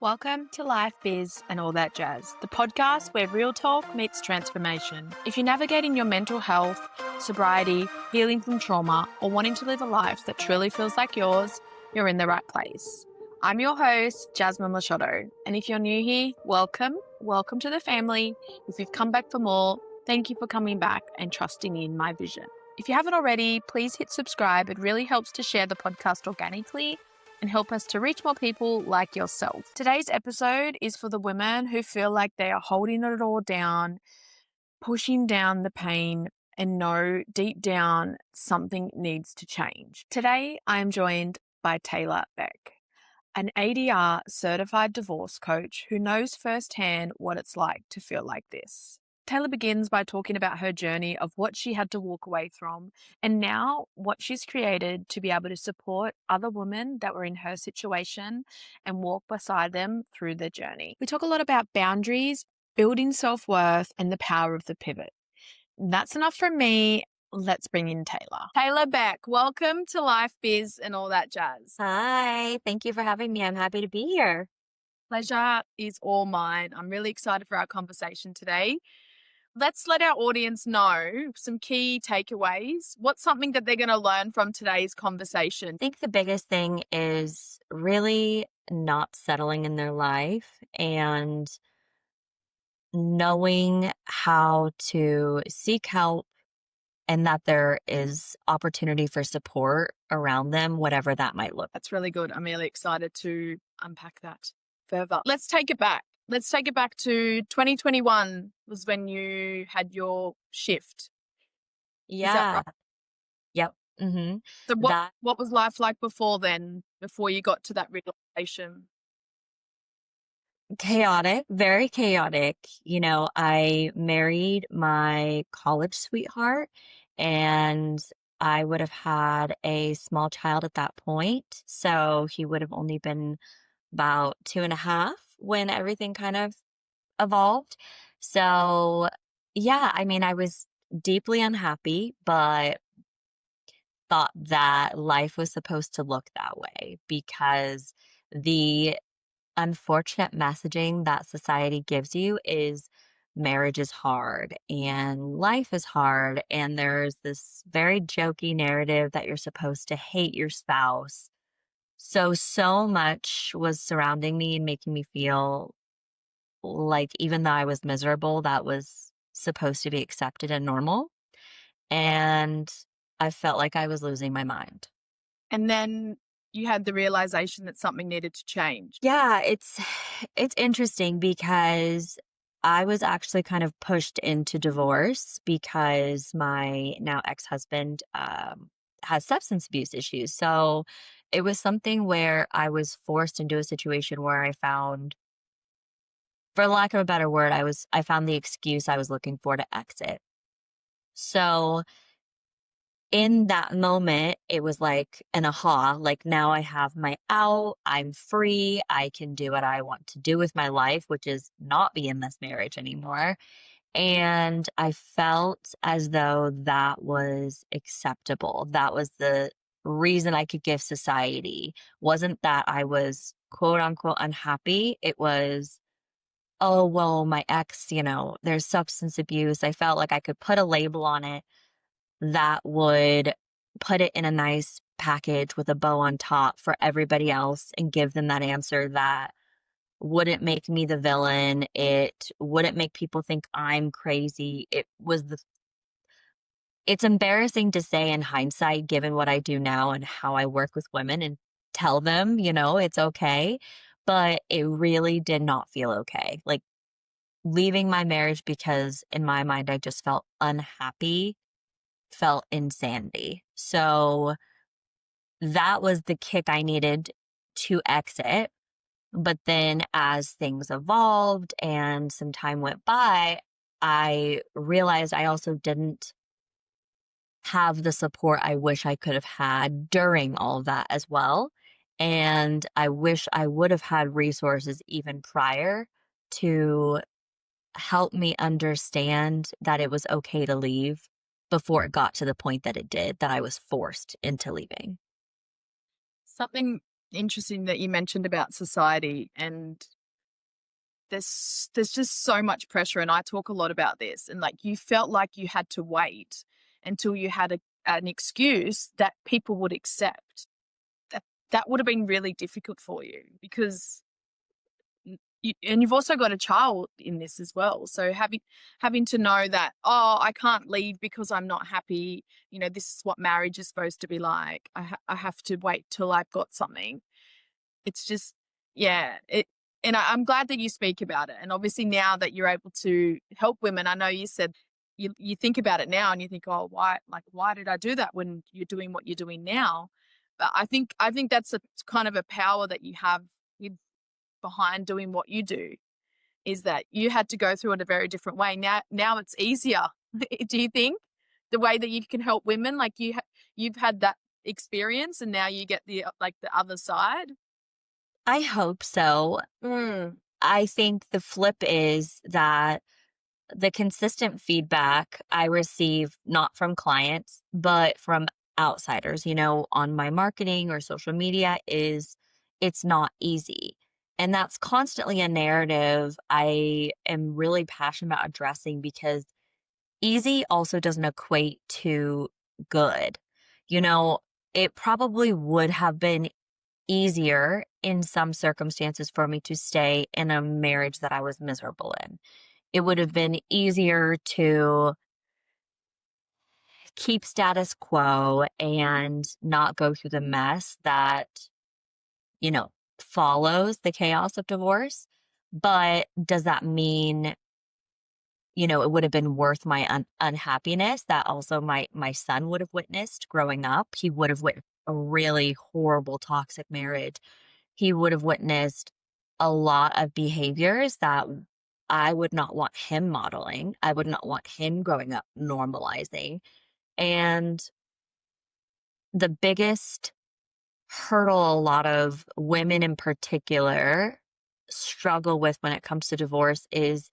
Welcome to Life, Biz and All That Jazz, the podcast where real talk meets transformation. If you're navigating your mental health, sobriety, healing from trauma, or wanting to live a life that truly feels like yours, you're in the right place. I'm your host, Jasmine, and if you're new here, welcome to the family. If you've come back for more, thank you for coming back and trusting in my vision. If you haven't already, please hit subscribe. It really helps to share the podcast organically and help us to reach more people like yourself. Today's episode is for the women who feel like they are holding it all down, pushing down the pain, and know deep down something needs to change. Today, I am joined by Taylor Beck, an ADR certified divorce coach who knows firsthand what it's like to feel like this. Taylor begins by talking about her journey of what she had to walk away from and now what she's created to be able to support other women that were in her situation and walk beside them through their journey. We talk a lot about boundaries, building self-worth, and the power of the pivot. That's enough from me. Let's bring in Taylor. Taylor Beck, welcome to Life, Biz and All That Jazz. Hi, thank you for having me. I'm happy to be here. Pleasure is all mine. I'm really excited for our conversation today. Let's let our audience know some key takeaways. What's something that they're going to learn from today's conversation? I think the biggest thing is really not settling in their life and knowing how to seek help and that there is opportunity for support around them, whatever that might look. That's really good. I'm really excited to unpack that further. Let's take it back. Let's take it back to 2021 was when you had your shift. Yeah. Is that right? Yep. Mm-hmm. So what was life like before then, before you got to that realization? Chaotic, very chaotic. I married my college sweetheart and I would have had a small child at that point. So he would have only been about 2.5 when everything kind of evolved. So, yeah, I was deeply unhappy, but thought that life was supposed to look that way because the unfortunate messaging that society gives you is marriage is hard and life is hard. And there's this very jokey narrative that you're supposed to hate your spouse. So much was surrounding me and making me feel like even though I was miserable, that was supposed to be accepted and normal. And I felt like I was losing my mind. And then you had the realization that something needed to change. Yeah, it's interesting because I was actually kind of pushed into divorce because my now ex-husband has substance abuse issues. So it was something where I was forced into a situation where I found, for lack of a better word, I found the excuse I was looking for to exit. So in that moment, it was like an aha, like now I have my out, I'm free, I can do what I want to do with my life, which is not be in this marriage anymore. And I felt as though that was acceptable. That was the reason I could give society. Wasn't that I was quote unquote unhappy. It was, oh, well, my ex, there's substance abuse. I felt like I could put a label on it that would put it in a nice package with a bow on top for everybody else and give them that answer that wouldn't make me the villain. It wouldn't make people think I'm crazy. It's embarrassing to say in hindsight, given what I do now and how I work with women and tell them, it's okay. But it really did not feel okay. Like leaving my marriage because in my mind, I just felt unhappy, felt insanity. So that was the kick I needed to exit. But then as things evolved and some time went by, I realized I also didn't have the support I wish I could have had during all of that as well. And I wish I would have had resources even prior to help me understand that it was okay to leave before it got to the point that it did, that I was forced into leaving. Something interesting that you mentioned about society, and there's just so much pressure, and I talk a lot about this, and like you felt like you had to wait until you had an excuse that people would accept. That would have been really difficult for you because and you've also got a child in this as well. So having to know that, oh, I can't leave because I'm not happy. This is what marriage is supposed to be like. I have to wait till I've got something. It's just, yeah. And I'm glad that you speak about it. And obviously now that you're able to help women, I know you said you think about it now and you think, oh, why did I do that when you're doing what you're doing now? But I think that's a kind of a power that you have with behind doing what you do, is that you had to go through it a very different way. Now it's easier. Do you think the way that you can help women, like you've had that experience and now you get the other side? I hope so. I think the flip is that the consistent feedback I receive not from clients, but from outsiders, on my marketing or social media is it's not easy. And that's constantly a narrative I am really passionate about addressing because easy also doesn't equate to good. You know, it probably would have been easier in some circumstances for me to stay in a marriage that I was miserable in. It would have been easier to keep status quo and not go through the mess that, you know, follows the chaos of divorce. But does that mean, it would have been worth my unhappiness that also my son would have witnessed growing up? He would have witnessed a really horrible toxic marriage. He would have witnessed a lot of behaviors that I would not want him modeling. I would not want him growing up normalizing. And the biggest hurdle a lot of women in particular struggle with when it comes to divorce is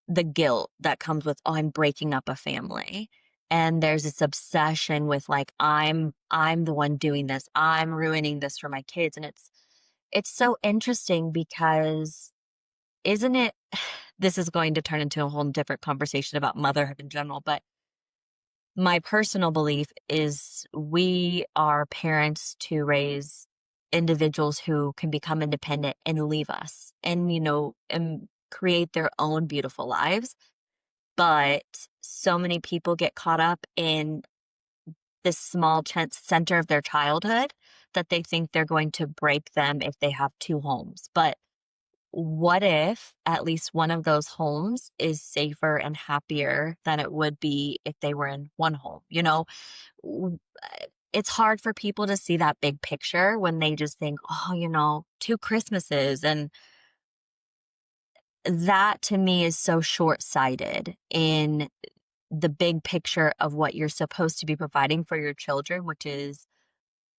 the guilt that comes with, oh, I'm breaking up a family. And there's this obsession with like, I'm the one doing this. I'm ruining this for my kids. And it's so interesting because isn't it this is going to turn into a whole different conversation about motherhood in general, but my personal belief is we are parents to raise individuals who can become independent and leave us and, and create their own beautiful lives. But so many people get caught up in this small center of their childhood that they think they're going to break them if they have two homes. But what if at least one of those homes is safer and happier than it would be if they were in one home? W- it's hard for people to see that big picture when they just think, oh, two Christmases. And that to me is so short sighted in the big picture of what you're supposed to be providing for your children, which is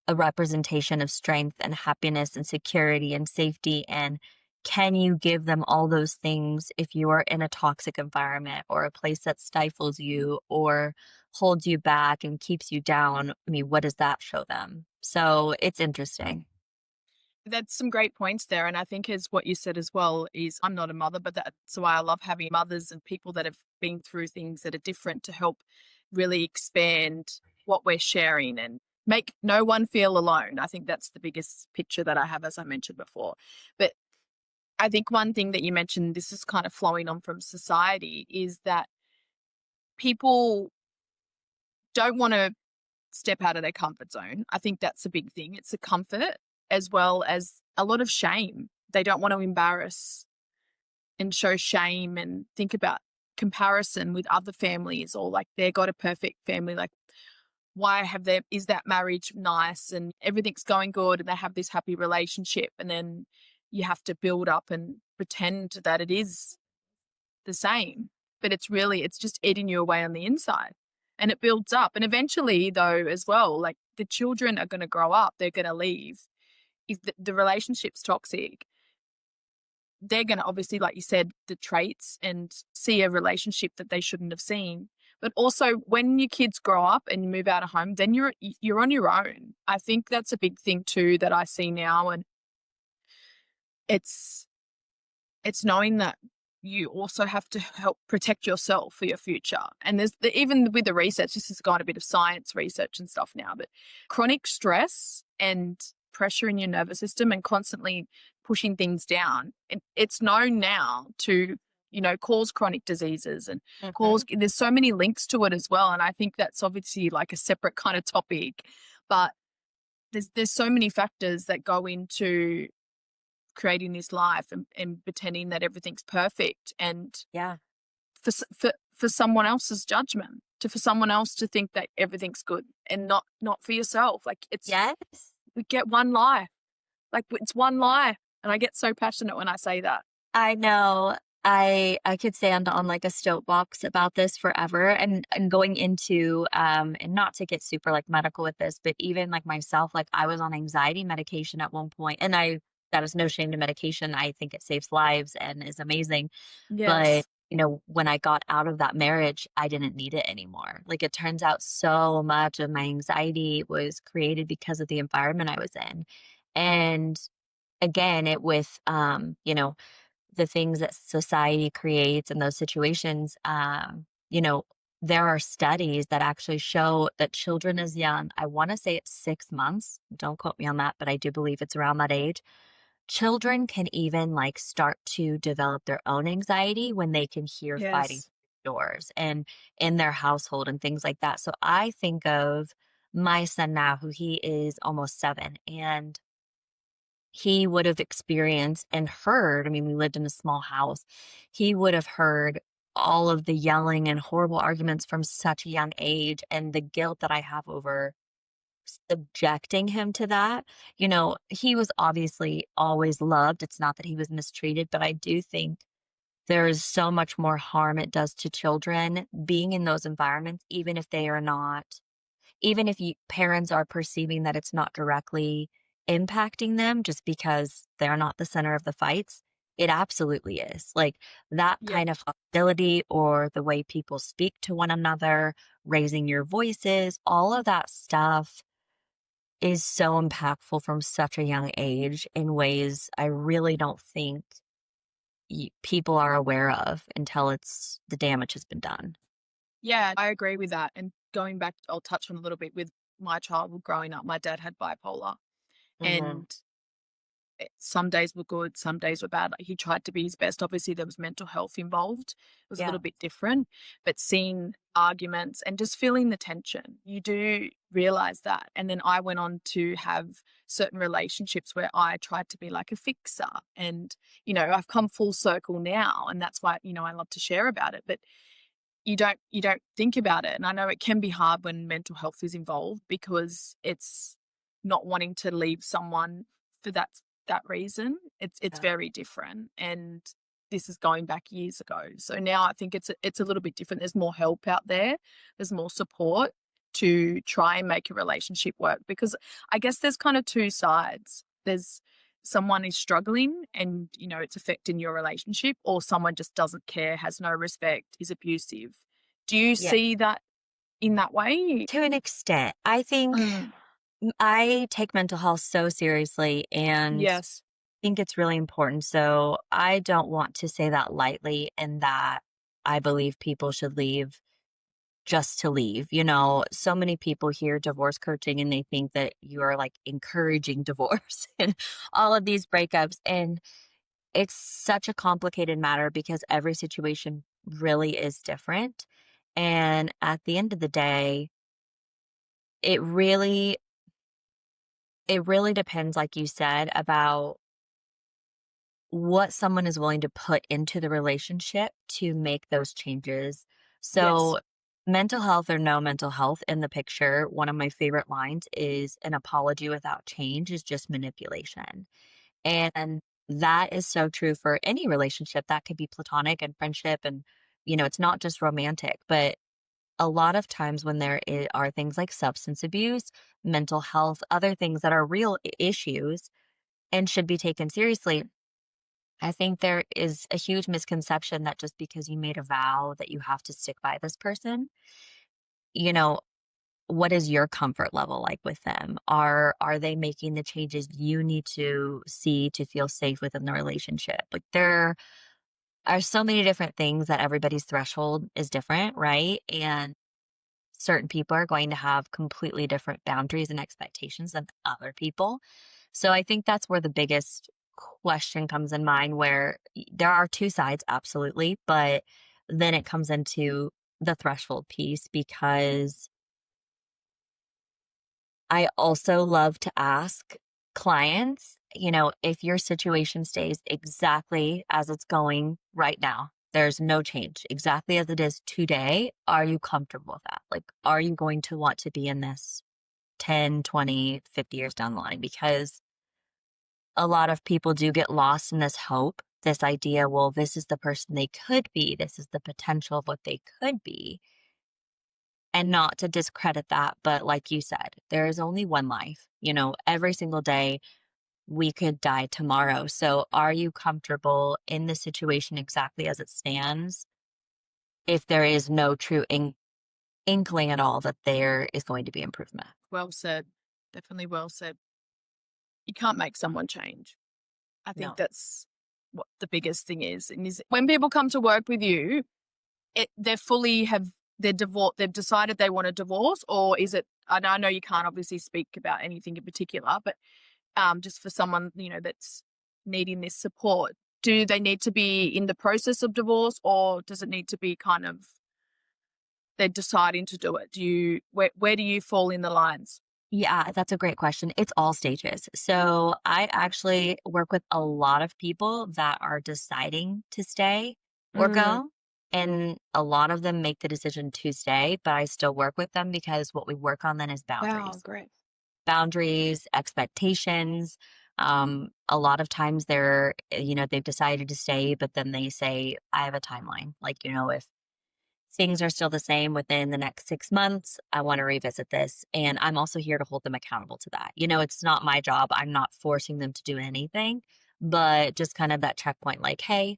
a representation of strength and happiness and security and safety. And can you give them all those things if you are in a toxic environment or a place that stifles you or holds you back and keeps you down? I mean, what does that show them? So it's interesting. That's some great points there. And I think as what you said as well is I'm not a mother, but that's why I love having mothers and people that have been through things that are different to help really expand what we're sharing and make no one feel alone. I think that's the biggest picture that I have, as I mentioned before. But I think one thing that you mentioned, this is kind of flowing on from society, is that people don't want to step out of their comfort zone. I think that's a big thing. It's a comfort as well as a lot of shame. They don't want to embarrass and show shame and think about comparison with other families, or like they got a perfect family. Like, why is that marriage nice and everything's going good and they have this happy relationship? And then you have to build up and pretend that it is the same, but it's just eating you away on the inside, and it builds up. And eventually though as well, like the children are going to grow up, they're going to leave. If the relationship's toxic, they're going to obviously, like you said, the traits, and see a relationship that they shouldn't have seen. But also when your kids grow up and you move out of home, then you're on your own. I think that's a big thing too that I see now, and it's it's knowing that you also have to help protect yourself for your future. And even with the research, this has got a bit of science research and stuff now, but chronic stress and pressure in your nervous system and constantly pushing things down, it's known now to, cause chronic diseases and Hmm. there's so many links to it as well. And I think that's obviously like a separate kind of topic, but there's so many factors that go into creating this life and pretending that everything's perfect, and Yeah. for someone else's judgment, for someone else to think that everything's good and not for yourself. Like Yes. we get one life, like it's one life, and I get so passionate when I say that. I know. I could stand on like a soapbox about this forever, and going into and not to get super like medical with this, but even like myself, like I was on anxiety medication at one point, and I that is no shame to medication. I think it saves lives and is amazing. But Yes. when I got out of that marriage, I didn't need it anymore. Like it turns out so much of my anxiety was created because of the environment I was in. And again, it with the things that society creates in those situations, there are studies that actually show that children as young, I want to say it's 6 months, don't quote me on that, but I do believe it's around that age. Children can even like start to develop their own anxiety when they can hear fighting Yes. doors and in their household and things like that. So I think of my son now, who he is almost 7, and he would have experienced and heard, I mean, we lived in a small house. He would have heard all of the yelling and horrible arguments from such a young age, and the guilt that I have over subjecting him to that. He was obviously always loved. It's not that he was mistreated, but I do think there is so much more harm it does to children being in those environments, even if they are not, even if parents are perceiving that it's not directly impacting them just because they're not the center of the fights. It absolutely is. Like that Yeah. kind of hostility or the way people speak to one another, raising your voices, all of that stuff is so impactful from such a young age in ways I really don't think people are aware of until the damage has been done. Yeah, I agree with that. And going back, I'll touch on a little bit with my childhood growing up. My dad had bipolar, Hmm. and some days were good, some days were bad. Like he tried to be his best. Obviously, there was mental health involved. It was a little Yeah. bit different, but seeing arguments and just feeling the tension, you do realize that. And then I went on to have certain relationships where I tried to be like a fixer. And, I've come full circle now. And that's why, I love to share about it. But you don't think about it. And I know it can be hard when mental health is involved because it's not wanting to leave someone for that reason. It's Yeah. very different. And this is going back years ago. So now I think it's a little bit different. There's more help out there. There's more support to try and make a relationship work, because I guess there's kind of two sides. There's someone is struggling and it's affecting your relationship, or someone just doesn't care, has no respect, is abusive. Do you Yeah. see that in that way? To an extent, I think Mm, I take mental health so seriously and yes. think it's really important. So I don't want to say that lightly, and that I believe people should leave just to leave. So many people hear divorce coaching and they think that you are like encouraging divorce and all of these breakups. And it's such a complicated matter because every situation really is different. And at the end of the day, it really it really depends, like you said, about what someone is willing to put into the relationship to make those changes. Yes. So, mental health or no mental health in the picture, one of my favorite lines is an apology without change is just manipulation. And that is so true for any relationship. That could be platonic and friendship. And, it's not just romantic, but a lot of times when are things like substance abuse, mental health, other things that are real issues and should be taken seriously, I think there is a huge misconception that just because you made a vow that you have to stick by this person, you know, what is your comfort level like with them? Are they making the changes you need to see to feel safe within the relationship? Like there are so many different things that everybody's threshold is different, right? And certain people are going to have completely different boundaries and expectations than other people. So I think that's where the biggest question comes in mind where there are two sides, absolutely, but then it comes into the threshold piece because I also love to ask clients, if your situation stays exactly as it's going right now, there's no change, exactly as it is today, are you comfortable with that? Like, are you going to want to be in this 10, 20, 50 years down the line? Because a lot of people do get lost in this hope, this idea, well, this is the person they could be, this is the potential of what they could be. And not to discredit that, but like you said, there is only one life. Every single day we could die tomorrow. So are you comfortable in the situation exactly as it stands if there is no true inkling at all that there is going to be improvement? Well said. Definitely well said. You can't make someone change. I think No. that's what the biggest thing is. And is when people come to work with you, they're fully have they're divorced. They've decided they want a divorce, or is it? And I know you can't obviously speak about anything in particular, but just for someone that's needing this support, do they need to be in the process of divorce, or does it need to be kind of they're deciding to do it? Where do you fall in the lines? Yeah, that's a great question. It's all stages. So I actually work with a lot of people that are deciding to stay or Mm. go. And a lot of them make the decision to stay, but I still work with them because what we work on then is Wow, boundaries, great. expectations. A lot of times they've decided to stay, but then they say, I have a timeline. Like, if things are still the same within the next 6 months, I want to revisit this. And I'm also here to hold them accountable to that. It's not my job. I'm not forcing them to do anything, but just kind of that checkpoint like, hey,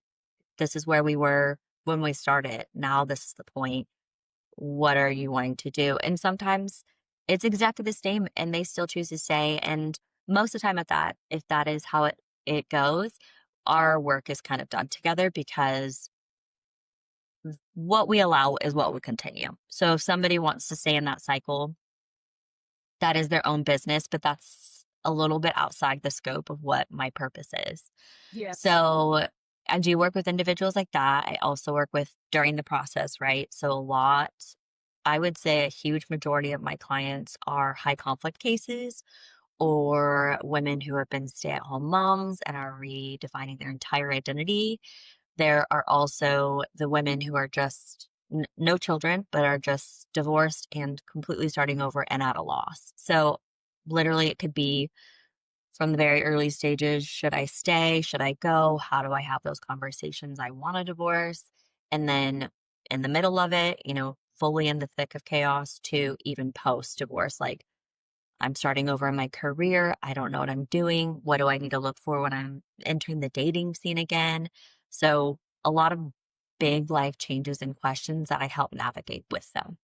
this is where we were when we started. Now this is the point. What are you wanting to do? And sometimes it's exactly the same and they still choose to stay. And most of the time if that is how it goes, our work is kind of done together because what we allow is what will continue. So if somebody wants to stay in that cycle, that is their own business, but that's a little bit outside the scope of what my purpose is. Yes. So I do work with individuals like that. I also work with during the process, right? So I would say a huge majority of my clients are high conflict cases or women who have been stay at home moms and are redefining their entire identity. There are also the women who are just no children, but are just divorced and completely starting over and at a loss. So, literally, it could be from the very early stages. Should I stay? Should I go? How do I have those conversations? I want a divorce. And then in the middle of it, fully in the thick of chaos to even post divorce, like I'm starting over in my career. I don't know what I'm doing. What do I need to look for when I'm entering the dating scene again? So, a lot of big life changes and questions that I help navigate with them.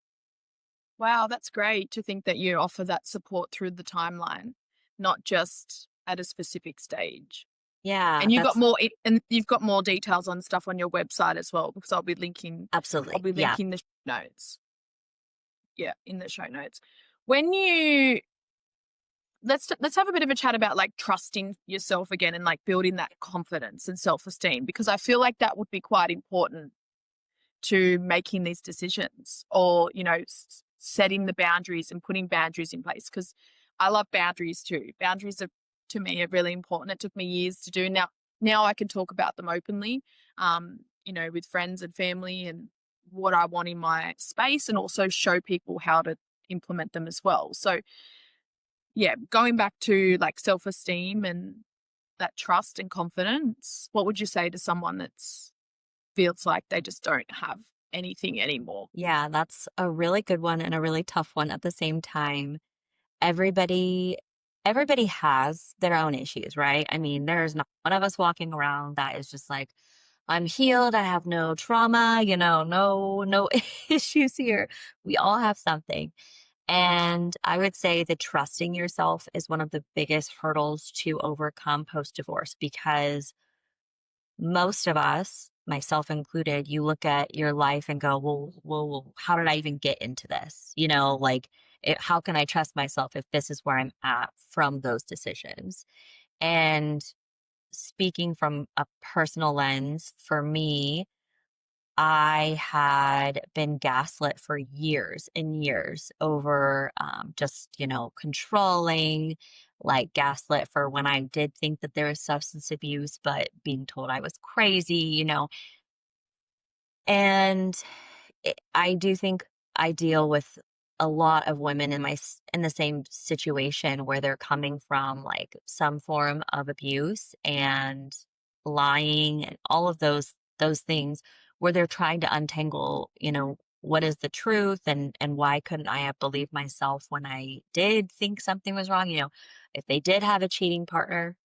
Wow, that's great to think that you offer that support through the timeline, not just at a specific stage. Yeah, And that's you've got more details on stuff on your website as well, because I'll absolutely. be Yeah. linking the notes. Yeah, in the show notes. When you let's have a bit of a chat about like trusting yourself again and like building that confidence and self-esteem, because I feel like that would be quite important to making these decisions, or setting the boundaries and putting boundaries in place, because I love boundaries too. Boundaries are, to me, are really important. It took me years to do. Now I can talk about them openly, with friends and family, and what I want in my space, and also show people how to implement them as well. So yeah, going back to like self-esteem and that trust and confidence, what would you say to someone that's feels like they just don't have anything anymore? Yeah, that's a really good one and a really tough one at the same time. Everybody everybody has their own issues, right? I mean, there's not one of us walking around that is just like, I'm healed, I have no trauma, no issues here. We all have something. And I would say that trusting yourself is one of the biggest hurdles to overcome post divorce because most of us, myself included, you look at your life and go, well, how did I even get into this? Like, how can I trust myself if this is where I'm at from those decisions? And speaking from a personal lens, for me, I had been gaslit for years and years over just, controlling, like gaslit for when I did think that there was substance abuse, but being told I was crazy. And I do think I deal with a lot of women in the same situation where they're coming from like some form of abuse and lying and all of those things where they're trying to untangle, what is the truth and why couldn't I have believed myself when I did think something was wrong, if they did have a cheating partner.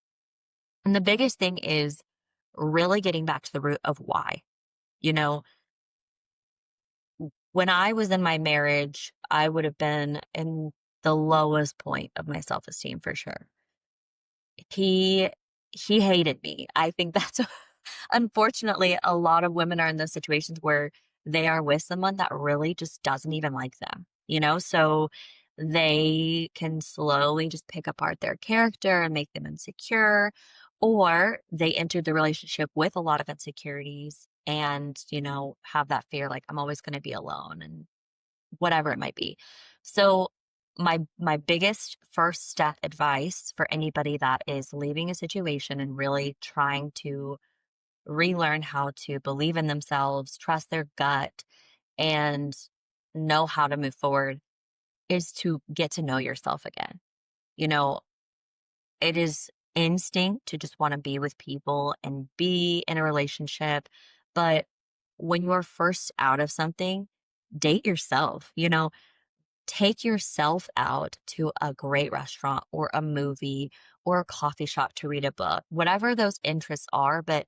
And the biggest thing is really getting back to the root of why. You know, when I was in my marriage, I would have been in the lowest point of my self-esteem for sure. He he hated me. I think that's unfortunately a lot of women are in those situations where they are with someone that really just doesn't even like them. So they can slowly just pick apart their character and make them insecure, or they entered the relationship with a lot of insecurities and, have that fear like I'm always going to be alone and whatever it might be. So my biggest first step advice for anybody that is leaving a situation and really trying to relearn how to believe in themselves, trust their gut, and know how to move forward is to get to know yourself again. You know, it is instinct to just want to be with people and be in a relationship. But when you're first out of something, date yourself. Take yourself out to a great restaurant or a movie or a coffee shop to read a book, whatever those interests are. But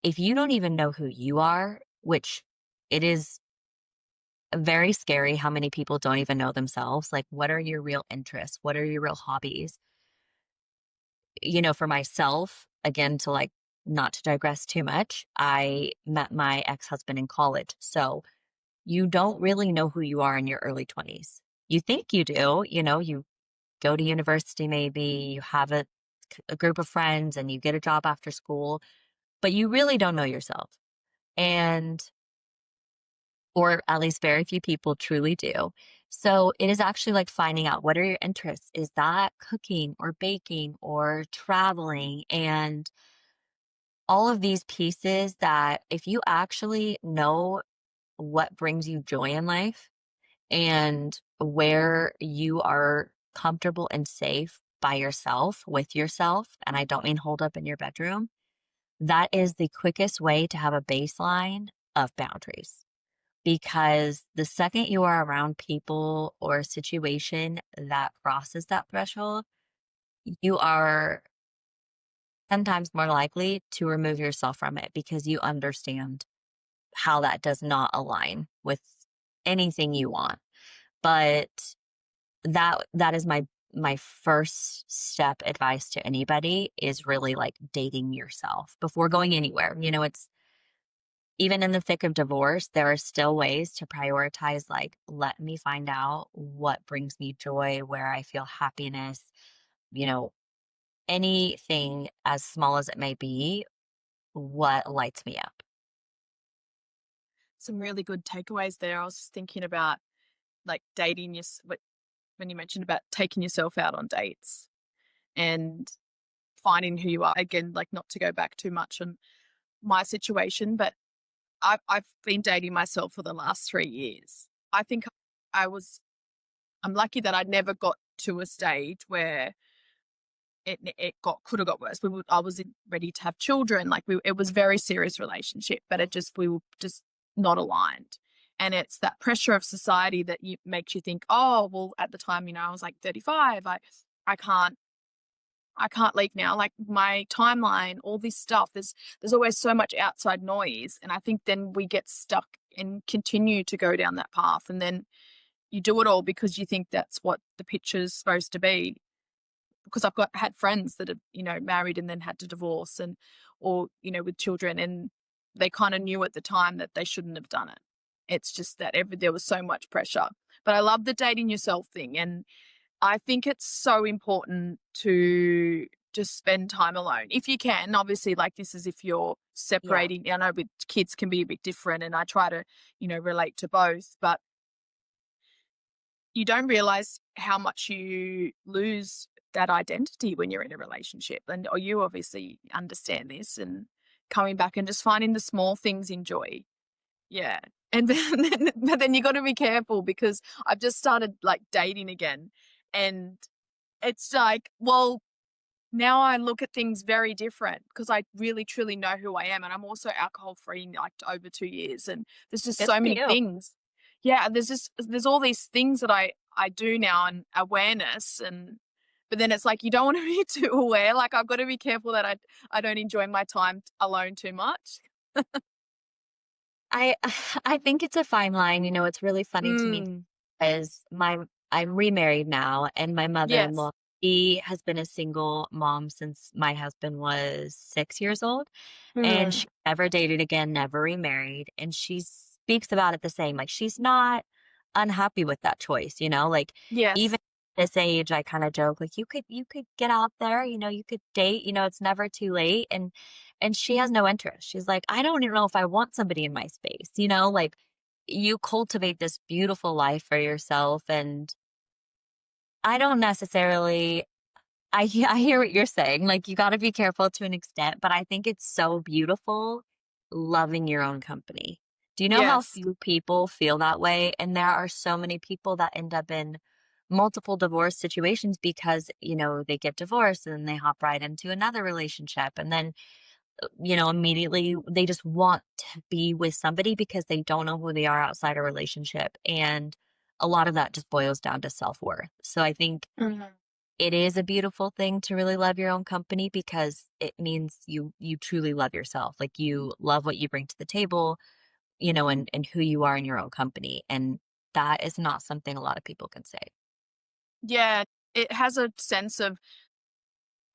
if you don't even know who you are, which it is very scary how many people don't even know themselves, like what are your real interests? What are your real hobbies? For myself, again, to like not to digress too much, I met my ex husband in college. So you don't really know who you are in your early 20s. You think you do, you go to university, maybe you have a group of friends and you get a job after school, but you really don't know yourself. And, or at least very few people truly do. So it is actually like finding out what are your interests? Is that cooking or baking or traveling? And all of these pieces that if you actually know what brings you joy in life, and where you are comfortable and safe by yourself, with yourself, and I don't mean hold up in your bedroom, that is the quickest way to have a baseline of boundaries. Because the second you are around people or a situation that crosses that threshold, you are 10 times more likely to remove yourself from it because you understand how that does not align with anything you want. But that is my first step advice to anybody is really like dating yourself before going anywhere. It's even in the thick of divorce, there are still ways to prioritize like let me find out what brings me joy, where I feel happiness, you know, anything as small as it may be, what lights me up. Some really good takeaways there. I was just thinking about like dating when you mentioned about taking yourself out on dates and finding who you are. Again, like not to go back too much on my situation, but I've been dating myself for the last 3 years. I think I was I'm lucky that I never got to a stage where it could have got worse. I was ready to have children. Like it was very serious relationship, but we were just not aligned. And it's that pressure of society that makes you think, oh, well, at the time, I was like 35. I can't I can't leave now. Like my timeline, all this stuff, there's always so much outside noise. And I think then we get stuck and continue to go down that path. And then you do it all because you think that's what the picture's supposed to be. Because I've had friends that have, married and then had to divorce or, with children, and they kind of knew at the time that they shouldn't have done it. It's just that there was so much pressure. But I love the dating yourself thing. And I think it's so important to just spend time alone. If you can, obviously, like this is if you're Yeah. separating. I know with kids can be a bit different, and I try to, relate to both, but you don't realize how much you lose that identity when you're in a relationship. And or you obviously understand this, and coming back and just finding the small things in joy. Yeah. And then, but then you got to be careful because I've just started like dating again. And it's like, well, now I look at things very different because I really truly know who I am. And I'm also alcohol free in like over 2 years. And there's just Good so for many you. things. Yeah. There's all these things that I do now, and awareness. But then it's like, you don't want to be too aware. Like I've got to be careful that I don't enjoy my time alone too much. I I think it's a fine line. It's really funny to me Mm, because I'm remarried now, and my yes. mother-in-law, she has been a single mom since my husband was 6 years old, and Mm, she never dated again, never remarried, and she speaks about it the same. Like she's not unhappy with that choice, like even yes. at this age, I kind of joke like you could get out there, you could date, it's never too late, and she has no interest. She's like, I don't even know if I want somebody in my space, like you cultivate this beautiful life for yourself. And I don't necessarily, I hear what you're saying. Like, you got to be careful to an extent, but I think it's so beautiful loving your own company. Do you know how Yes. few people feel that way? And there are so many people that end up in multiple divorce situations because, they get divorced and then they hop right into another relationship. And then immediately they just want to be with somebody because they don't know who they are outside a relationship. And a lot of that just boils down to self worth. So I think Mhm. it is a beautiful thing to really love your own company because it means you truly love yourself. Like you love what you bring to the table, and who you are in your own company. And that is not something a lot of people can say. Yeah. It has a sense of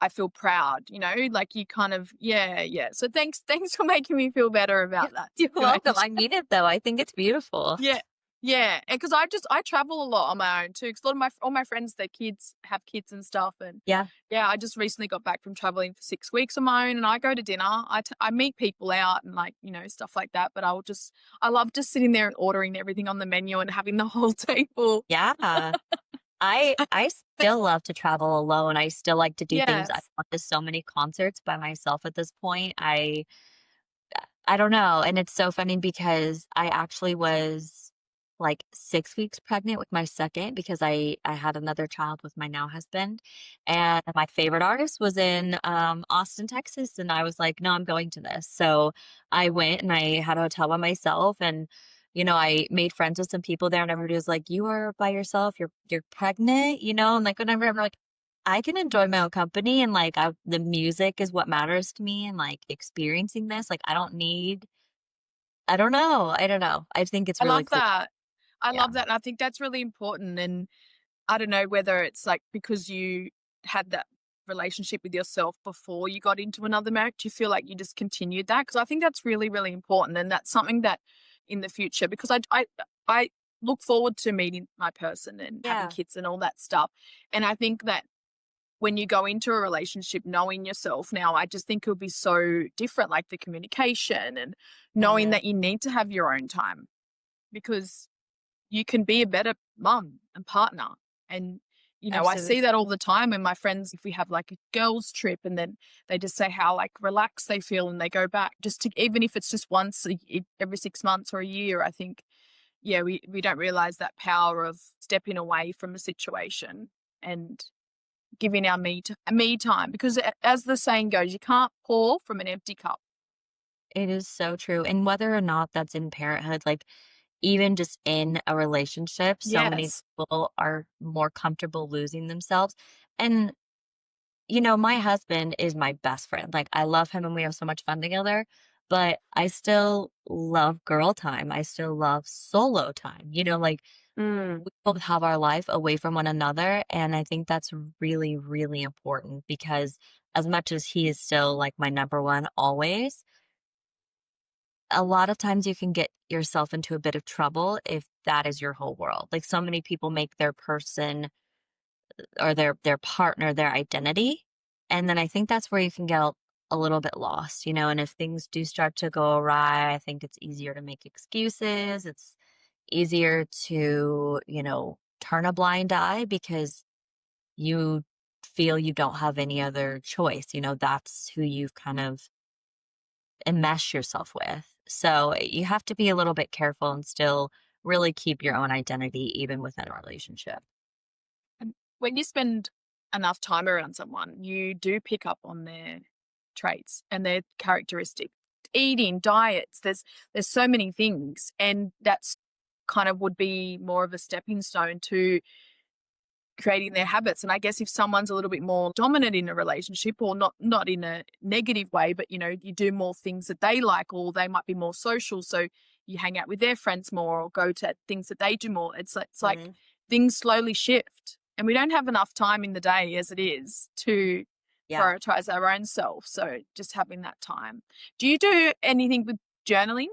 I feel proud, like you kind of, yeah, yeah. So thanks for making me feel better Yeah, about that you're welcome. situation. I mean it though. I think it's beautiful. Yeah. Yeah. And because I travel a lot on my own too. Because a lot of all my friends, their kids have kids and stuff. And Yeah. yeah, I just recently got back from traveling for 6 weeks on my own, and I go to dinner. I meet people out and like, stuff like that. But I love just sitting there and ordering everything on the menu and having the whole table. Yeah. I still love to travel alone. I still like to do things. I've Yes. gone to so many concerts by myself at this point. I don't know, and it's so funny because I actually was, like, 6 weeks pregnant with my second because I had another child with my now husband, and my favorite artist was in, Austin, Texas, and I was like, "No, I'm going to this." So, I went and I had a hotel by myself, and, I made friends with some people there, and everybody was like, "You are by yourself? You're pregnant?" And, like, whenever I'm like, I can enjoy my own company and, like, the music is what matters to me and, like, experiencing this, like, I don't know. I think it's I really love cool. that. I Yeah. love that. And I think that's really important. And I don't know whether it's like because you had that relationship with yourself before you got into another marriage, you feel like you just continued that. Because I think that's really, really important. And that's something that in the future, because I look forward to meeting my person and having Yeah. kids and all that stuff. And I think that when you go into a relationship knowing yourself now, I just think it'll be so different, like the communication and knowing Mhm. that you need to have your own time because you can be a better mum and partner. And, I Absolutely. see that all the time when my friends, if we have like a girls' trip and then they just say how like relaxed they feel and they go back just to, even if it's just once every 6 months or a year, I think, yeah, we don't realize that power of stepping away from a situation and giving our me time because as the saying goes, you can't pour from an empty cup. It is so true, and whether or not that's in parenthood, like, even just in a relationship, so many Yes. people are more comfortable losing themselves. And, you know, my husband is my best friend. Like, I love him and we have so much fun together, but I still love girl time. I still love solo time. You know, like, Mm. we both have our life away from one another. And I think that's really, really important because as much as he is still like my number one always, a lot of times you can get yourself into a bit of trouble if that is your whole world. Like so many people make their person or their partner their identity. And then I think that's where you can get a little bit lost, you know, and if things do start to go awry, I think it's easier to make excuses. It's easier to, you know, turn a blind eye because you feel you don't have any other choice. You know, that's who you've kind of enmesh yourself with. So you have to be a little bit careful and still really keep your own identity even within a relationship. And when you spend enough time around someone, you do pick up on their traits and their characteristics. Eating, diets, there's so many things. And that's kind of would be more of a stepping stone to creating their habits. And I guess if someone's a little bit more dominant in a relationship, or not in a negative way, but you know, you do more things that they like, or they might be more social, so you hang out with their friends more or go to things that they do more. It's like Mhm. things slowly shift. And we don't have enough time in the day as it is to Yeah. prioritize our own self. So just having that time. Do you do anything with journaling?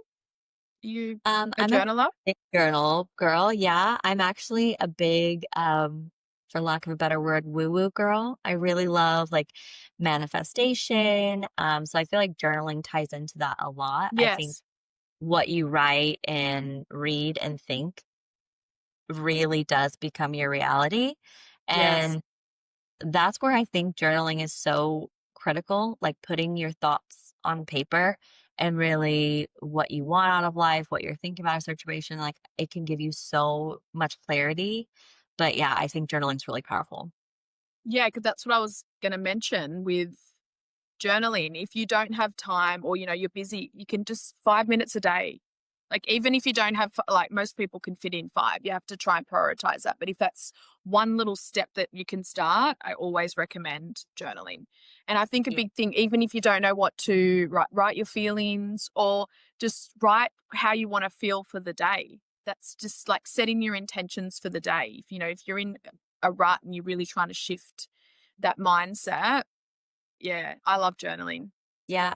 You a I'm a journaler? big journal girl. Yeah. I'm actually a big, for lack of a better word, woo woo girl. I really love like manifestation. So I feel like journaling ties into that a lot. I think Yes. what you write and read and think really does become your reality. Yes. And that's where I think journaling is so critical, like putting your thoughts on paper and really what you want out of life, what you're thinking about a situation, like it can give you so much clarity. But yeah, I think journaling's really powerful. Yeah, because that's what I was gonna mention with journaling. If you don't have time or, you know, you're busy, you can just 5 minutes a day. Like, even if you don't have like, most people can fit in 5, you have to try and prioritize that. But if that's one little step that you can start, I always recommend journaling. And I think a Yeah. big thing, even if you don't know what to write your feelings, or just write how you wanna feel for the day. That's just like setting your intentions for the day. If, you know, if you're in a rut and you're really trying to shift that mindset, yeah, I love journaling. Yeah,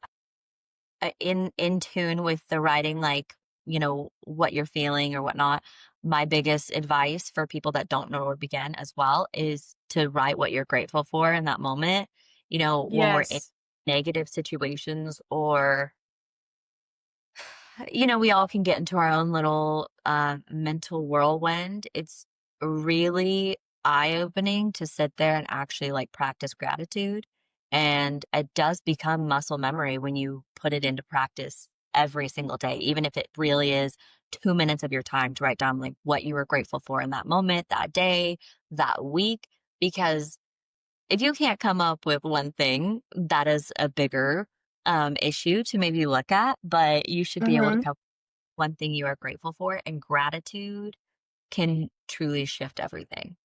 in tune with the writing, like, you know, what you're feeling or whatnot. My biggest advice for people that don't know where to begin as well is to write what you're grateful for in that moment. You know, when we're in Yes. negative situations or you know, we all can get into our own little mental whirlwind. It's really eye opening to sit there and actually like practice gratitude. And it does become muscle memory when you put it into practice every single day, even if it really is 2 minutes of your time to write down like what you were grateful for in that moment, that day, that week. Because if you can't come up with one thing, that is a bigger issue to maybe look at, but you should be able to Mhm. come one thing you are grateful for, and gratitude can truly shift everything.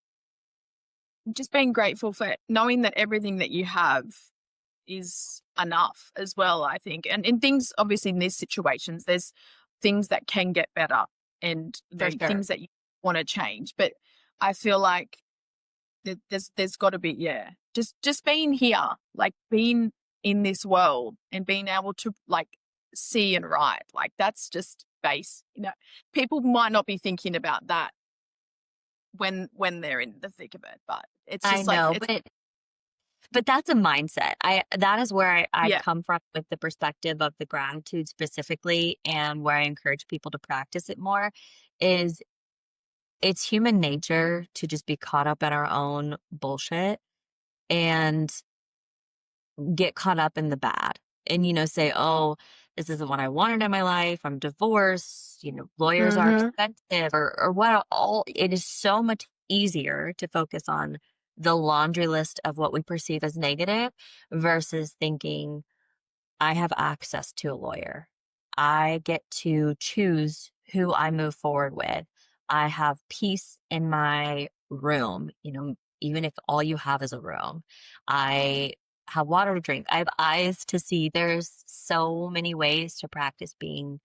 Just being grateful for knowing that everything that you have is enough as well, I think. And in things, obviously, in these situations, there's things that can get better, and For sure. things that you want to change. But I feel like there's got to be, yeah, just being here, like being in this world and being able to like see and write, like that's just base. You know, people might not be thinking about that when they're in the thick of it, but it's I just like know, it's but that's a mindset. I that is where I yeah, come from with the perspective of the gratitude specifically, and where I encourage people to practice it more is it's human nature to just be caught up in our own bullshit and get caught up in the bad and, you know, say, oh, this isn't what I wanted in my life. I'm divorced. You know, lawyers are mhm. expensive or what all. It is so much easier to focus on the laundry list of what we perceive as negative versus thinking, I have access to a lawyer. I get to choose who I move forward with. I have peace in my room, even if all you have is a room. I have water to drink. I have eyes to see. There's so many ways to practice being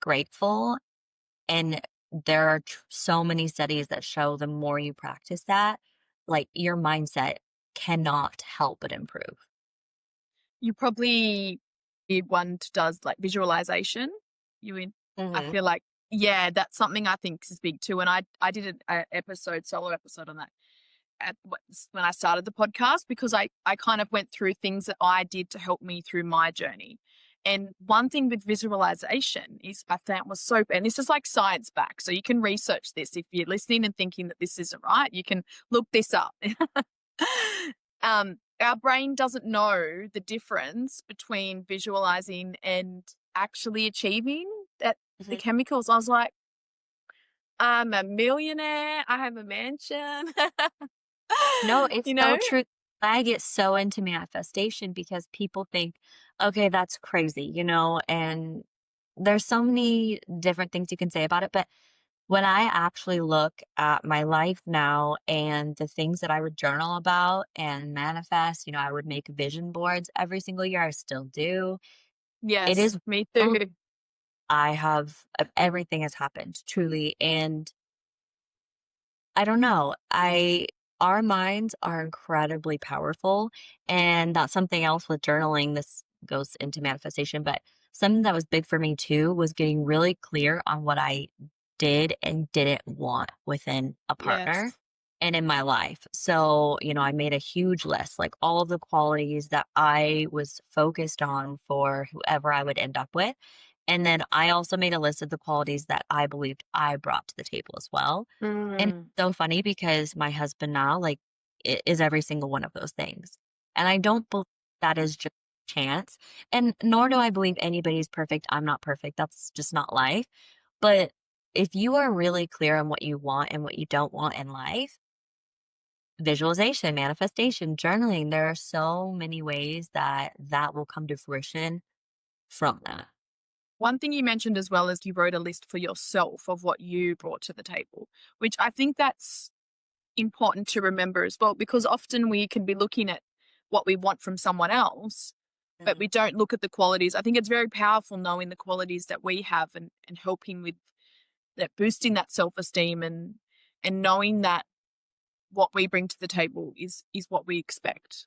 grateful. And there are so many studies that show the more you practice that, like your mindset cannot help but improve. You probably be one who does like visualization. You in I Hmm. feel like, yeah, that's something I think is big too. And I did an episode, solo episode on that when I started the podcast, because I kind of went through things that I did to help me through my journey. And one thing with visualization is I found was so, and this is like science back. So you can research this. If you're listening and thinking that this isn't right, you can look this up. Our brain doesn't know the difference between visualizing and actually achieving that, the Hmm. chemicals. I was like, I'm a millionaire. I have a mansion. No, it's you so know? true. I get so into manifestation because people think, okay, that's crazy, and there's so many different things you can say about it. But when I actually look at my life now and the things that I would journal about and manifest, I would make vision boards every single year. I still do. It Yes, is, me too. I have, everything has happened truly. And I don't know. Our minds are incredibly powerful, and that's something else with journaling. This goes into manifestation, but something that was big for me too was getting really clear on what I did and didn't want within a partner Yes. and in my life. So, I made a huge list, like all of the qualities that I was focused on for whoever I would end up with. And then I also made a list of the qualities that I believed I brought to the table as well. And it's Mm. so funny because my husband now, like, is every single one of those things. And I don't believe that is just chance. And nor do I believe anybody's perfect. I'm not perfect. That's just not life. But if you are really clear on what you want and what you don't want in life, visualization, manifestation, journaling, there are so many ways that that will come to fruition from that. One thing you mentioned as well is you wrote a list for yourself of what you brought to the table, which I think that's important to remember as well, because often we can be looking at what we want from someone else, but Mhm. we don't look at the qualities. I think it's very powerful knowing the qualities that we have, and helping with that, boosting that self-esteem, and knowing that what we bring to the table is what we expect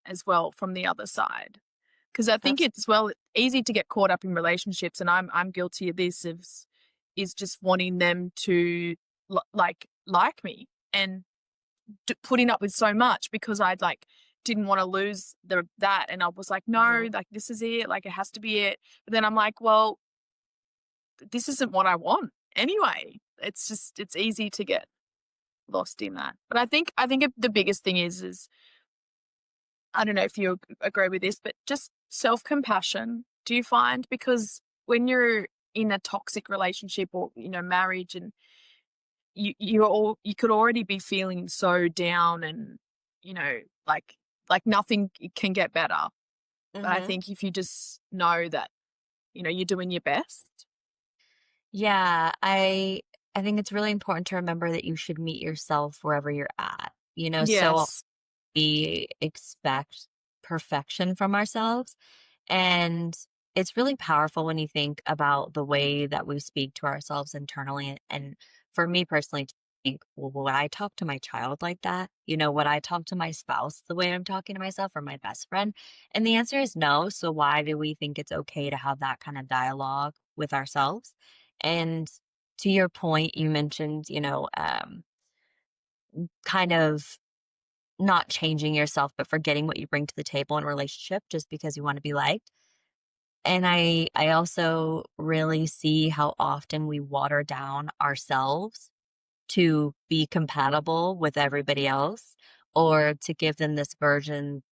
as well from the other side. Because I think That's it's, well, easy to get caught up in relationships, and I'm guilty of this, is just wanting them to like me, and putting up with so much because I'd like didn't want to lose that, and I was like, no, Mhm. like this is it, like it has to be it. But then I'm like, well, this isn't what I want anyway. It's just, it's easy to get lost in that. But I think the biggest thing is I don't know if you agree with this, but just self-compassion. Do you find, because when you're in a toxic relationship, or marriage, and you could already be feeling so down, and you know like nothing can get better. But I Mhm. think if you just know that you're doing your best. Yeah, I think it's really important to remember that you should meet yourself wherever you're at. So Yes. we expect perfection from ourselves. And it's really powerful when you think about the way that we speak to ourselves internally. And for me personally, to think, well, would I talk to my child like that? Would I talk to my spouse the way I'm talking to myself, or my best friend? And the answer is no. So why do we think it's okay to have that kind of dialogue with ourselves? And to your point, you mentioned, kind of not changing yourself, but forgetting what you bring to the table in a relationship just because you want to be liked. And I also really see how often we water down ourselves to be compatible with everybody else, or to give them this version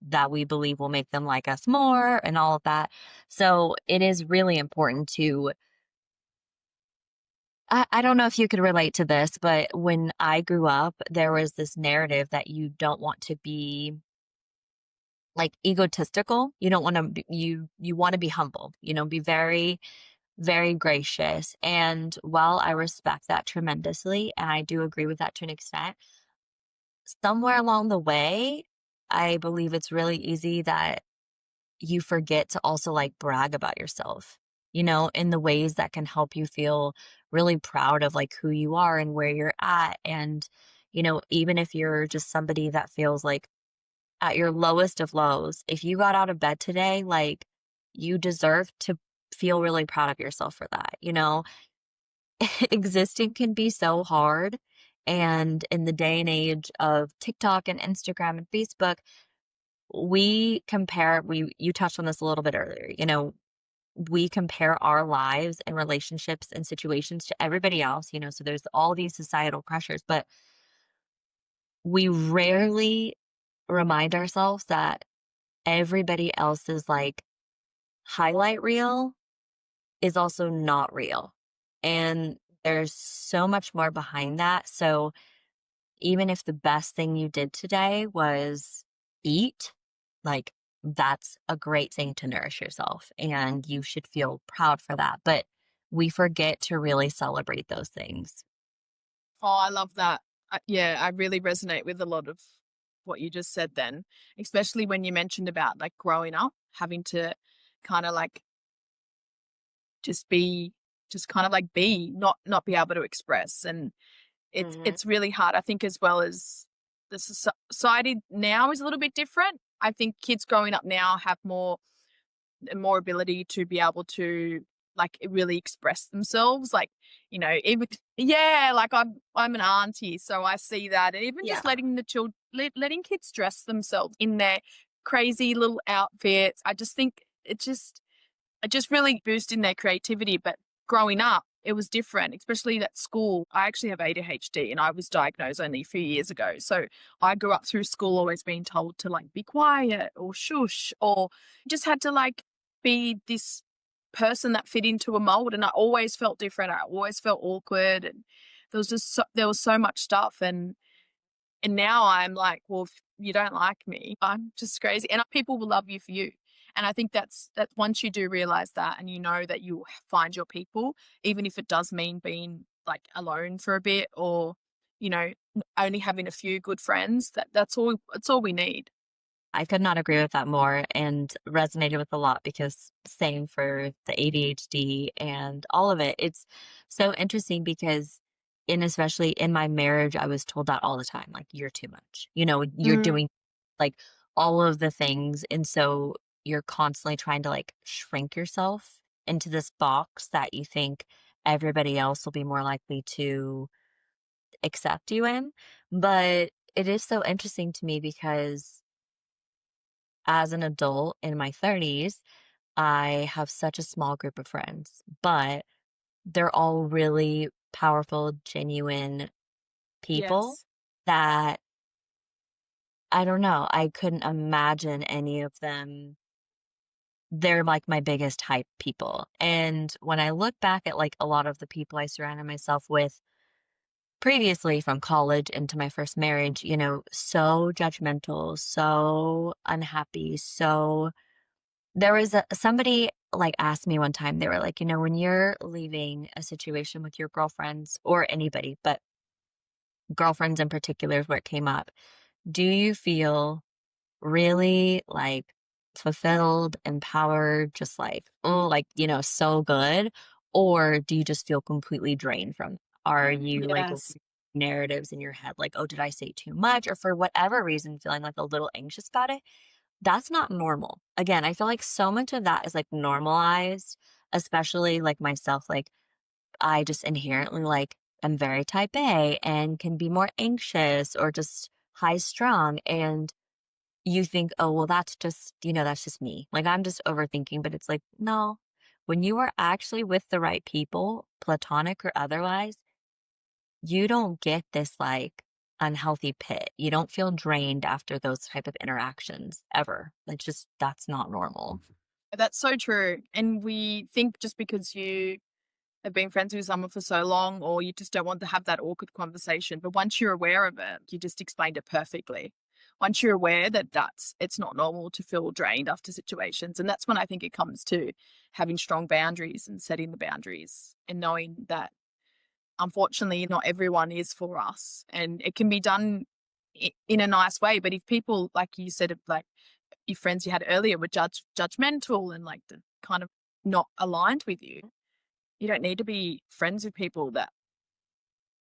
that we believe will make them like us more and all of that. So it is really important to I don't know if you could relate to this, but when I grew up, there was this narrative that you don't want to be like egotistical. You don't want to you want to be humble, be very very gracious. And while I respect that tremendously and I do agree with that to an extent, somewhere along the way, I believe it's really easy that you forget to also like brag about yourself, in the ways that can help you feel really proud of like who you are and where you're at. And, even if you're just somebody that feels like at your lowest of lows, if you got out of bed today, like you deserve to feel really proud of yourself for that. Existing can be so hard. And in the day and age of TikTok and Instagram and Facebook, you touched on this a little bit earlier, we compare our lives and relationships and situations to everybody else, so there's all these societal pressures, but we rarely remind ourselves that everybody else's like highlight reel is also not real. And there's so much more behind that. So even if the best thing you did today was eat, like that's a great thing to nourish yourself and you should feel proud for that. But we forget to really celebrate those things. Oh, I love that. Yeah, I really resonate with a lot of what you just said then, especially when you mentioned about like growing up, having to kind of like just be, just kind of like be, not be able to express. And Hmm. it's really hard. I think as well as the society now is a little bit different. I think kids growing up now have more ability to be able to like really express themselves, like, even, yeah, like I'm an auntie, so I see that. And even just Yeah. letting the children, letting kids dress themselves in their crazy little outfits, I just think it just really boosting their creativity. But growing up, it was different, especially at school. I actually have ADHD and I was diagnosed only a few years ago. So I grew up through school always being told to like be quiet or shush, or just had to like be this person that fit into a mold. And I always felt different. I always felt awkward. And there was so much stuff. And now I'm like, well, if you don't like me, I'm just crazy. And people will love you for you. And I think that once you do realize that and you know that you'll find your people, even if it does mean being like alone for a bit, or, only having a few good friends, that's all we need. I could not agree with that more and resonated with a lot because same for the ADHD and all of it. It's so interesting because especially in my marriage, I was told that all the time, like you're too much. You're Mm, doing like all of the things. And so you're constantly trying to like shrink yourself into this box that you think everybody else will be more likely to accept you in. But it is so interesting to me because as an adult in my 30s, I have such a small group of friends, but they're all really powerful, genuine people yes. that I don't know, I couldn't imagine any of them. They're like my biggest hype people. And when I look back at like a lot of the people I surrounded myself with previously from college into my first marriage, so judgmental, so unhappy, so there was somebody like asked me one time, they were like, when you're leaving a situation with your girlfriends or anybody, but girlfriends in particular is where it came up. Do you feel really like fulfilled, empowered, just like, oh, like, so good? Or do you just feel completely drained from? Are you like Yes. narratives in your head, like, oh, did I say too much? Or for whatever reason, feeling like a little anxious about it? That's not normal. Again, I feel like so much of that is like normalized, especially like myself. Like I just inherently like am very type A and can be more anxious or just high strung. And you think, oh, well, that's just me. Like I'm just overthinking, but it's like, no, when you are actually with the right people, platonic or otherwise, you don't get this like unhealthy pit. You don't feel drained after those type of interactions ever. That's not normal. That's so true. And we think just because you have been friends with someone for so long, or you just don't want to have that awkward conversation. But once you're aware of it, you just explained it perfectly. once you're aware that it's not normal to feel drained after situations. And that's when I think it comes to having strong boundaries and setting the boundaries and knowing that unfortunately not everyone is for us, and it can be done in a nice way. But if people, like you said, like your friends you had earlier were judgmental and like the kind of not aligned with you, you don't need to be friends with people that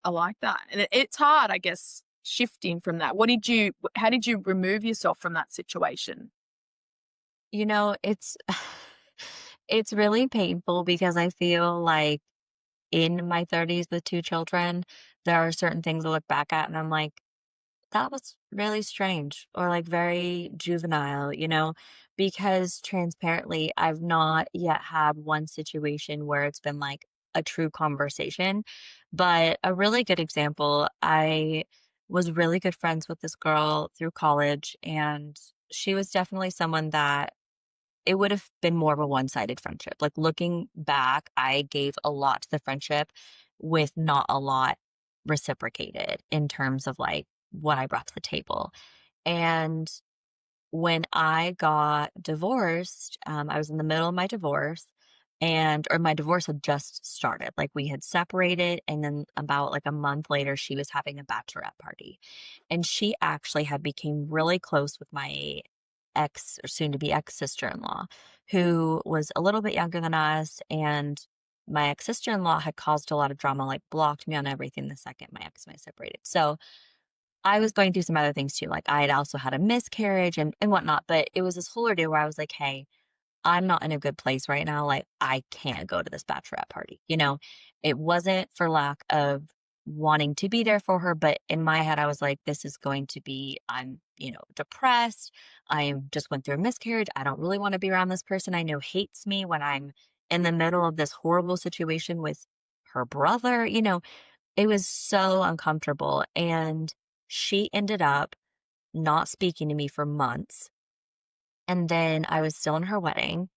are like that. And it's hard, I guess, shifting from that. How did you remove yourself from that situation? You know, it's it's really painful because I feel like in my 30s with 2 children, there are certain things I look back at and I'm like, that was really strange or like very juvenile, because transparently, I've not yet had one situation where it's been like a true conversation. But a really good example, I was really good friends with this girl through college, and she was definitely someone that it would have been more of a one-sided friendship. Like, looking back, I gave a lot to the friendship with not a lot reciprocated in terms of, like, what I brought to the table. And when I got divorced, I was in the middle of my divorce or my divorce had just started. Like, we had separated, and then about, like, a month later, she was having a bachelorette party. And she actually had became really close with my ex or soon to be ex sister-in-law, who was a little bit younger than us. And my ex sister-in-law had caused a lot of drama, like blocked me on everything the second my ex and I separated. So I was going through some other things too. Like, I had also had a miscarriage and whatnot, but it was this whole ordeal where I was like, hey, I'm not in a good place right now. Like, I can't go to this bachelorette party. It wasn't for lack of wanting to be there for her, but in my head, I was like, this is going to be, I'm, depressed. I just went through a miscarriage. I don't really want to be around this person I know hates me when I'm in the middle of this horrible situation with her brother. It was so uncomfortable. And she ended up not speaking to me for months. And then I was still in her wedding.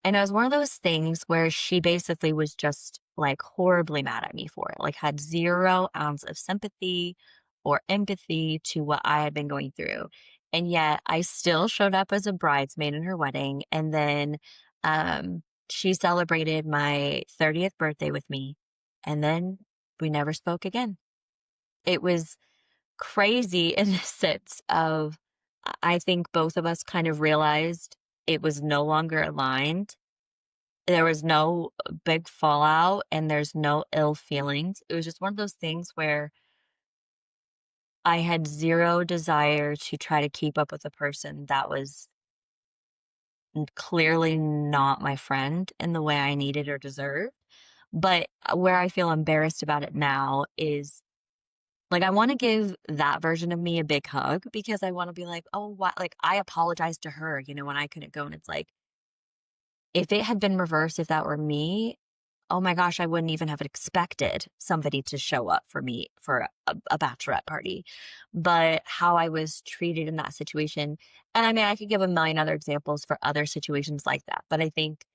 And it was one of those things where she basically was just like horribly mad at me for it, like had 0 ounce of sympathy or empathy to what I had been going through. And yet I still showed up as a bridesmaid in her wedding. And then she celebrated my 30th birthday with me. And then we never spoke again. It was crazy in the sense of I think both of us kind of realized it was no longer aligned. There was no big fallout and there's no ill feelings. It was just one of those things where I had 0 desire to try to keep up with a person that was clearly not my friend in the way I needed or deserved. But where I feel embarrassed about it now is like, I wanna give that version of me a big hug because I wanna be like, "Oh, what," like, I apologized to her, when I couldn't go, and it's like, if it had been reversed, if that were me, oh my gosh, I wouldn't even have expected somebody to show up for me for a bachelorette party. But how I was treated in that situation, and I mean, I could give a million other examples for other situations like that, but I think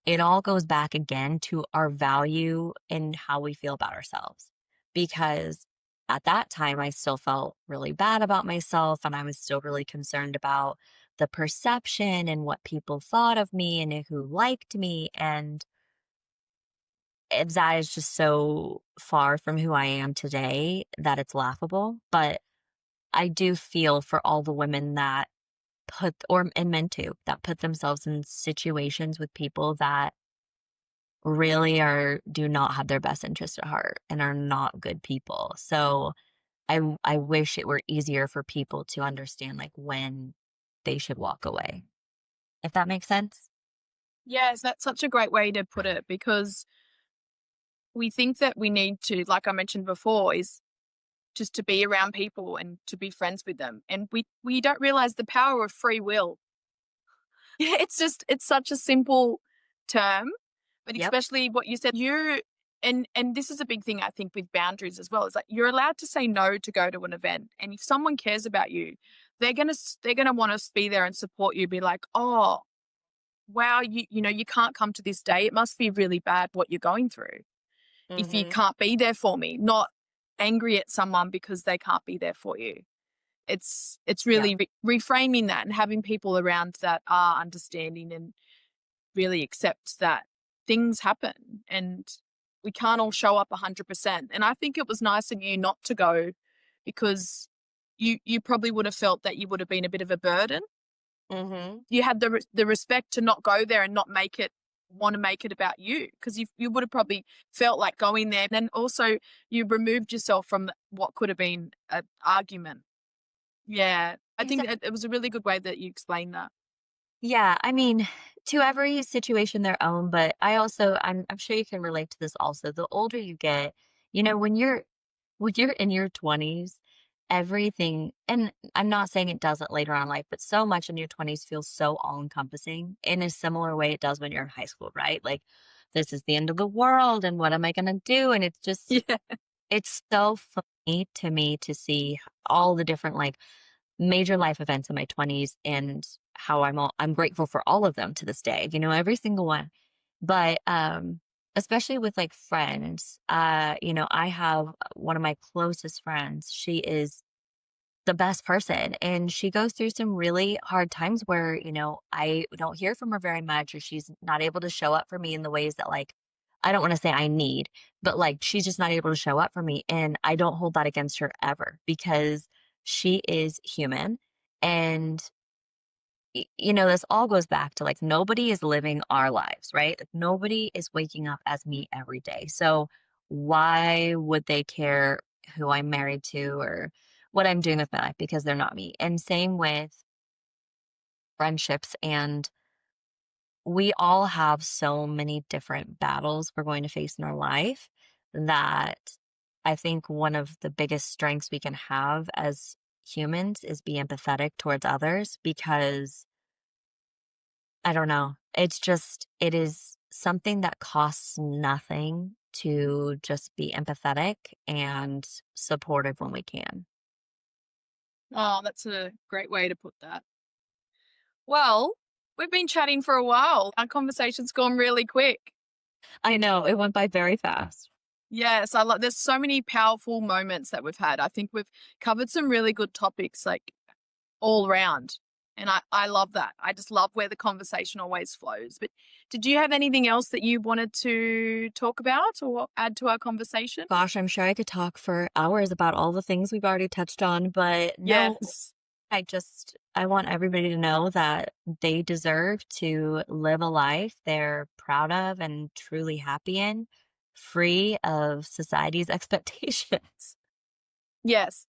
it all goes back again to our value and how we feel about ourselves. Because at that time, I still felt really bad about myself and I was still really concerned about the perception and what people thought of me and who liked me. And that is just so far from who I am today that it's laughable. But I do feel for all the women that and men too, that put themselves in situations with people that really do not have their best interest at heart and are not good people. So I wish it were easier for people to understand like when they should walk away. If that makes sense? Yes, that's such a great way to put it, because we think that we need to, like I mentioned before, is just to be around people and to be friends with them. And we don't realize the power of free will. It's such a simple term, but Yep. especially what you said, and this is a big thing I think with boundaries as well, is like you're allowed to say no to go to an event. And if someone cares about you, they're gonna want to be there and support you, be like, oh wow, you can't come to this day. It must be really bad what you're going through. If you Mhm. can't be there for me, not angry at someone because they can't be there for you. it's really reframing that and having people around that are understanding and really accept that things happen and we can't all show up 100%. And I think it was nice of you not to go because you probably would have felt that you would have been a bit of a burden. Mm-hmm. You had the respect to not go there and not want to make it about you, because you would have probably felt like going there. And then also you removed yourself from what could have been an argument. Yeah, I think it was a really good way that you explained that. Yeah, I mean, to every situation their own, but I'm sure you can relate to this also. The older you get, when you're in your 20s, everything, and I'm not saying it doesn't later on in life, but so much in your 20s feels so all-encompassing in a similar way it does when you're in high school, right? Like, this is the end of the world, and what am I gonna do? And Yeah. it's so funny to me to see all the different, like, major life events in my 20s and how I'm grateful for all of them to this day, every single one. But especially with like friends, I have one of my closest friends. She is the best person and she goes through some really hard times where, I don't hear from her very much or she's not able to show up for me in the ways that like I don't want to say I need, but like she's just not able to show up for me and I don't hold that against her ever because she is human and this all goes back to like nobody is living our lives, right? Like, nobody is waking up as me every day. So why would they care who I'm married to or what I'm doing with my life because they're not me? And same with friendships. And we all have so many different battles we're going to face in our life that I think one of the biggest strengths we can have as humans is be empathetic towards others because I don't know. It is something that costs nothing to just be empathetic and supportive when we can. Oh, that's a great way to put that. Well, we've been chatting for a while. Our conversation's gone really quick. I know it went by very fast. Yes, I love. There's so many powerful moments that we've had. I think we've covered some really good topics, like all around, and I love that. I just love where the conversation always flows. But did you have anything else that you wanted to talk about or add to our conversation? Gosh, I'm sure I could talk for hours about all the things we've already touched on, but no, Yes. I want everybody to know that they deserve to live a life they're proud of and truly happy in, free of society's expectations. Yes,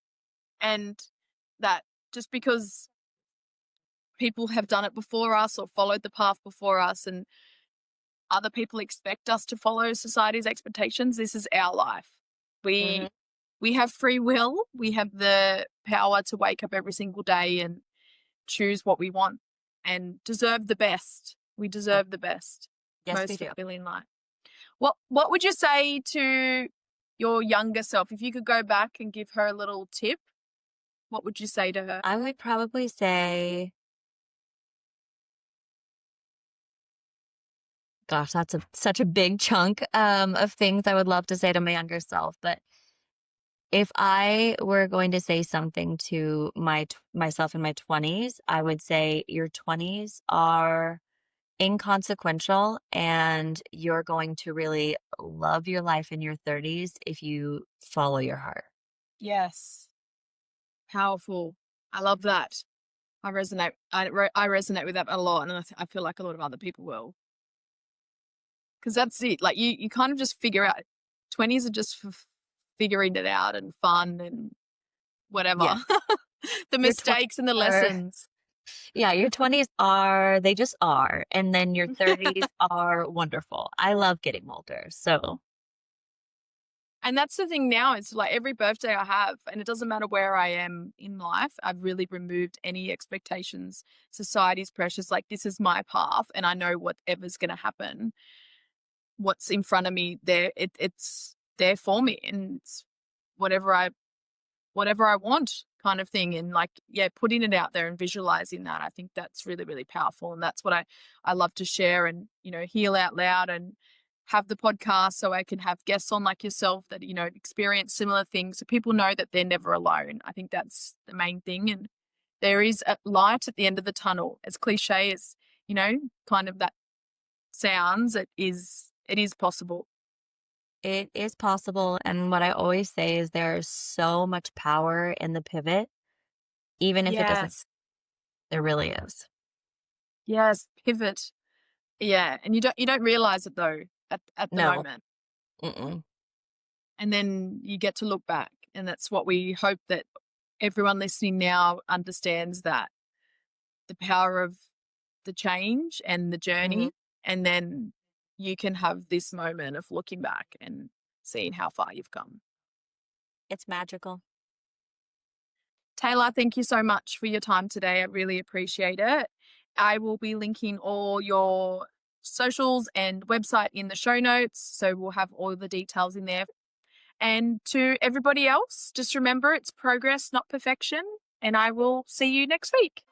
and that just because people have done it before us or followed the path before us and other people expect us to follow society's expectations, this is our life. Mhm. We have free will. We have the power to wake up every single day and choose what we want and deserve the best. We Uh, deserve the best, Yes, we most do. fulfilling life. What would you say to your younger self if you could go back and give her a little tip? What would you say to her? I would probably say, gosh, that's such a big chunk of things I would love to say to my younger self. But if I were going to say something to myself in my 20s, I would say your 20s are inconsequential and you're going to really love your life in your 30s if you follow your heart. Yes, powerful. I love that. I resonate. I resonate with that a lot, and I feel like a lot of other people will, because that's it. Like you kind of just figure out. 20s are just for figuring it out and fun and whatever. Yeah. The Your 20s mistakes and the are lessons. Yeah, your 20s they just are. And then your 30s are wonderful. I love getting older. So, And that's the thing now. It's like every birthday I have, and it doesn't matter where I am in life, I've really removed any expectations, society's pressures. Like, this is my path, and I know whatever's going to happen, what's in front of me, it's there for me, and it's whatever I whatever I want kind of thing. And like, yeah, putting it out there and visualizing that, I think that's really, really powerful. And that's what I love to share and, heal out loud and have the podcast so I can have guests on like yourself that, experience similar things so people know that they're never alone. I think that's the main thing. And there is a light at the end of the tunnel. As cliche as, kind of that sounds, it is possible. It is possible. And what I always say is there's so much power in the pivot, even if it doesn't, Yes. there really is. Yes. Pivot. Yeah. And you don't realize it though at the No. moment. Mm-mm. And then you get to look back. And that's what we hope that everyone listening now understands, that the power of the change and the Mm-hmm. journey. And then you can have this moment of looking back and seeing how far you've come. It's magical. Taylor, thank you so much for your time today. I really appreciate it. I will be linking all your socials and website in the show notes. So we'll have all the details in there. And to everybody else, just remember it's progress, not perfection. And I will see you next week.